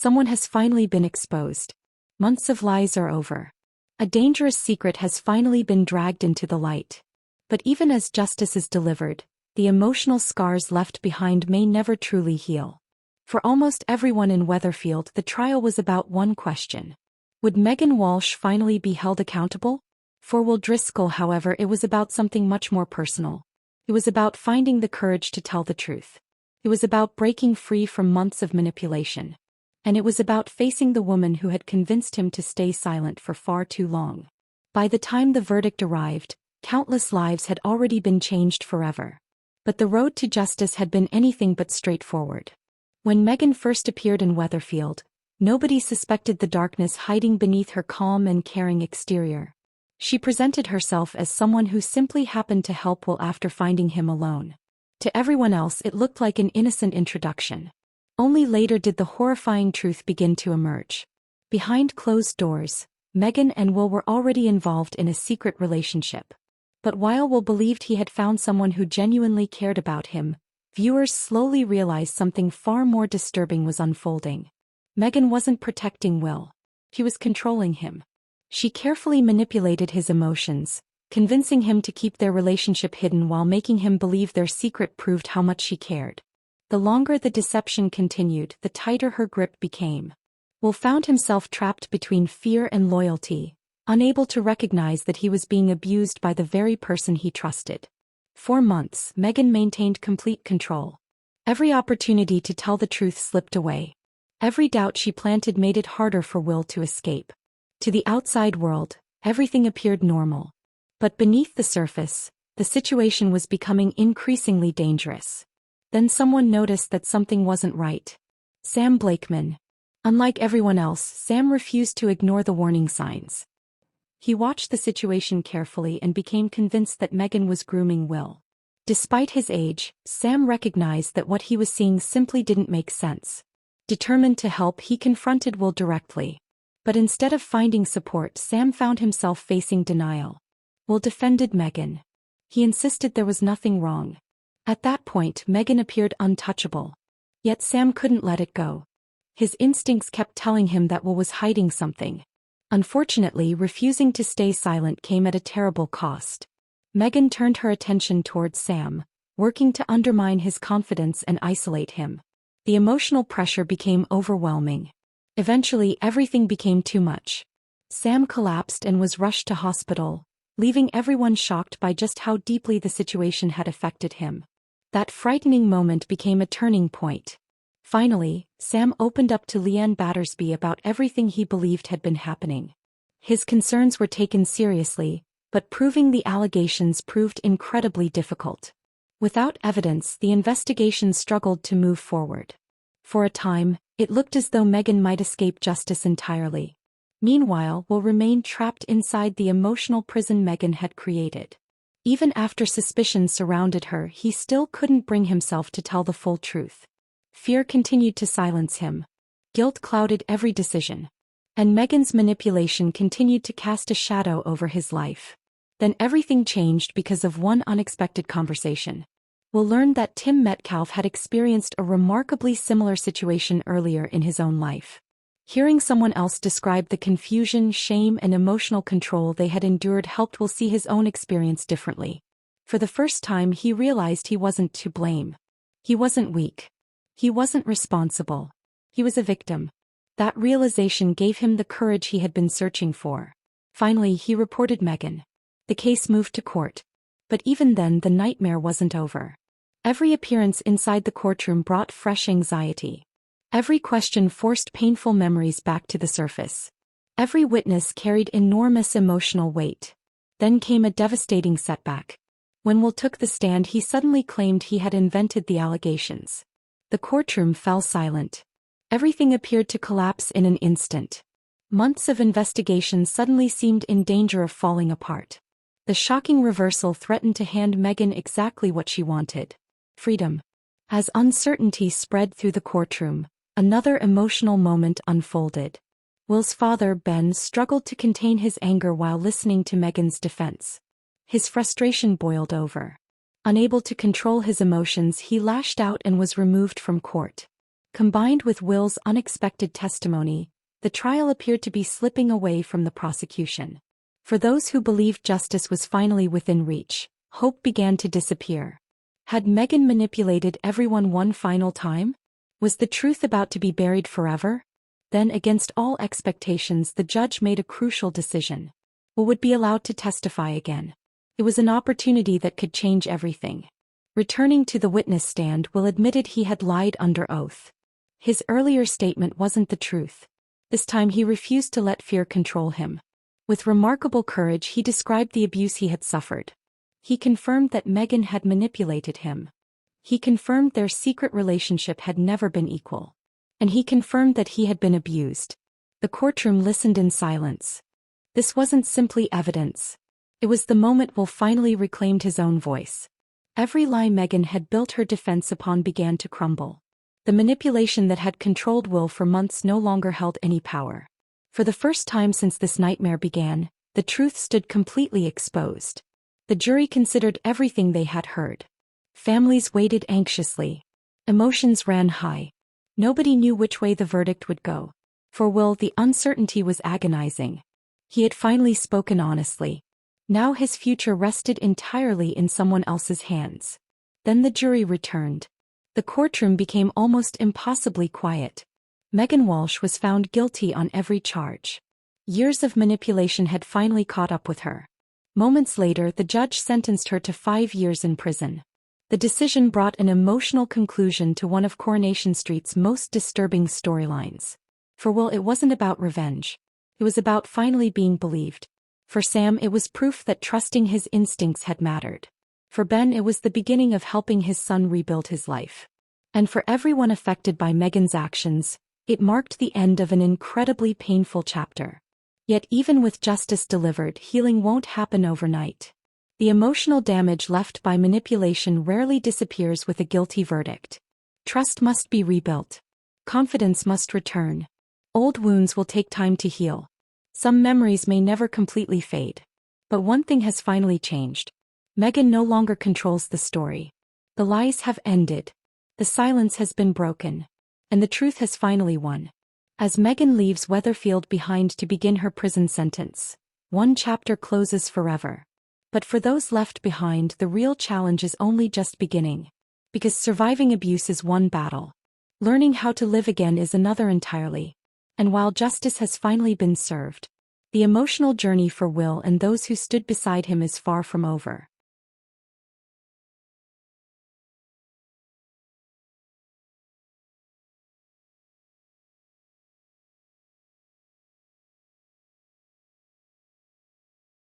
Someone has finally been exposed. Months of lies are over. A dangerous secret has finally been dragged into the light. But even as justice is delivered, the emotional scars left behind may never truly heal. For almost everyone in Weatherfield, the trial was about one question. Would Megan Walsh finally be held accountable? For Will Driscoll, however, it was about something much more personal. It was about finding the courage to tell the truth. It was about breaking free from months of manipulation. And it was about facing the woman who had convinced him to stay silent for far too long. By the time the verdict arrived, countless lives had already been changed forever. But the road to justice had been anything but straightforward. When Megan first appeared in Weatherfield, nobody suspected the darkness hiding beneath her calm and caring exterior. She presented herself as someone who simply happened to help Will after finding him alone. To everyone else, it looked like an innocent introduction. Only later did the horrifying truth begin to emerge. Behind closed doors, Megan and Will were already involved in a secret relationship. But while Will believed he had found someone who genuinely cared about him, viewers slowly realized something far more disturbing was unfolding. Megan wasn't protecting Will. She was controlling him. She carefully manipulated his emotions, convincing him to keep their relationship hidden while making him believe their secret proved how much she cared. The longer the deception continued, the tighter her grip became. Will found himself trapped between fear and loyalty, unable to recognize that he was being abused by the very person he trusted. For months, Megan maintained complete control. Every opportunity to tell the truth slipped away. Every doubt she planted made it harder for Will to escape. To the outside world, everything appeared normal. But beneath the surface, the situation was becoming increasingly dangerous. Then someone noticed that something wasn't right. Sam Blakeman. Unlike everyone else, Sam refused to ignore the warning signs. He watched the situation carefully and became convinced that Megan was grooming Will. Despite his age, Sam recognized that what he was seeing simply didn't make sense. Determined to help, he confronted Will directly. But instead of finding support, Sam found himself facing denial. Will defended Megan. He insisted there was nothing wrong. At that point, Megan appeared untouchable. Yet Sam couldn't let it go. His instincts kept telling him that Will was hiding something. Unfortunately, refusing to stay silent came at a terrible cost. Megan turned her attention towards Sam, working to undermine his confidence and isolate him. The emotional pressure became overwhelming. Eventually, everything became too much. Sam collapsed and was rushed to hospital, leaving everyone shocked by just how deeply the situation had affected him. That frightening moment became a turning point. Finally, Sam opened up to Leanne Battersby about everything he believed had been happening. His concerns were taken seriously, but proving the allegations proved incredibly difficult. Without evidence, the investigation struggled to move forward. For a time, it looked as though Megan might escape justice entirely. Meanwhile, Will remained trapped inside the emotional prison Megan had created. Even after suspicion surrounded her, he still couldn't bring himself to tell the full truth. Fear continued to silence him. Guilt clouded every decision. And Megan's manipulation continued to cast a shadow over his life. Then everything changed because of one unexpected conversation. Will learned that Tim Metcalf had experienced a remarkably similar situation earlier in his own life. Hearing someone else describe the confusion, shame, and emotional control they had endured helped Will see his own experience differently. For the first time, he realized he wasn't to blame. He wasn't weak. He wasn't responsible. He was a victim. That realization gave him the courage he had been searching for. Finally, he reported Megan. The case moved to court. But even then, the nightmare wasn't over. Every appearance inside the courtroom brought fresh anxiety. Every question forced painful memories back to the surface. Every witness carried enormous emotional weight. Then came a devastating setback. When Will took the stand, he suddenly claimed he had invented the allegations. The courtroom fell silent. Everything appeared to collapse in an instant. Months of investigation suddenly seemed in danger of falling apart. The shocking reversal threatened to hand Megan exactly what she wanted: freedom. As uncertainty spread through the courtroom, another emotional moment unfolded. Will's father, Ben, struggled to contain his anger while listening to Megan's defense. His frustration boiled over. Unable to control his emotions, he lashed out and was removed from court. Combined with Will's unexpected testimony, the trial appeared to be slipping away from the prosecution. For those who believed justice was finally within reach, hope began to disappear. Had Meghan manipulated everyone one final time? Was the truth about to be buried forever? Then, against all expectations, the judge made a crucial decision. Will would be allowed to testify again. It was an opportunity that could change everything. Returning to the witness stand, Will admitted he had lied under oath. His earlier statement wasn't the truth. This time he refused to let fear control him. With remarkable courage he described the abuse he had suffered. He confirmed that Meghan had manipulated him. He confirmed their secret relationship had never been equal. And he confirmed that he had been abused. The courtroom listened in silence. This wasn't simply evidence. It was the moment Will finally reclaimed his own voice. Every lie Meghan had built her defense upon began to crumble. The manipulation that had controlled Will for months no longer held any power. For the first time since this nightmare began, the truth stood completely exposed. The jury considered everything they had heard. Families waited anxiously. Emotions ran high. Nobody knew which way the verdict would go. For Will, the uncertainty was agonizing. He had finally spoken honestly. Now his future rested entirely in someone else's hands. Then the jury returned. The courtroom became almost impossibly quiet. Meghan Walsh was found guilty on every charge. Years of manipulation had finally caught up with her. Moments later, the judge sentenced her to 5 years in prison. The decision brought an emotional conclusion to one of Coronation Street's most disturbing storylines. For Will, it wasn't about revenge. It was about finally being believed. For Sam, it was proof that trusting his instincts had mattered. For Ben, it was the beginning of helping his son rebuild his life. And for everyone affected by Meghan's actions, it marked the end of an incredibly painful chapter. Yet even with justice delivered, healing won't happen overnight. The emotional damage left by manipulation rarely disappears with a guilty verdict. Trust must be rebuilt. Confidence must return. Old wounds will take time to heal. Some memories may never completely fade. But one thing has finally changed. Meghan no longer controls the story. The lies have ended. The silence has been broken. And the truth has finally won. As Meghan leaves Weatherfield behind to begin her prison sentence, one chapter closes forever. But for those left behind, the real challenge is only just beginning. Because surviving abuse is one battle. Learning how to live again is another entirely. And while justice has finally been served, the emotional journey for Will and those who stood beside him is far from over.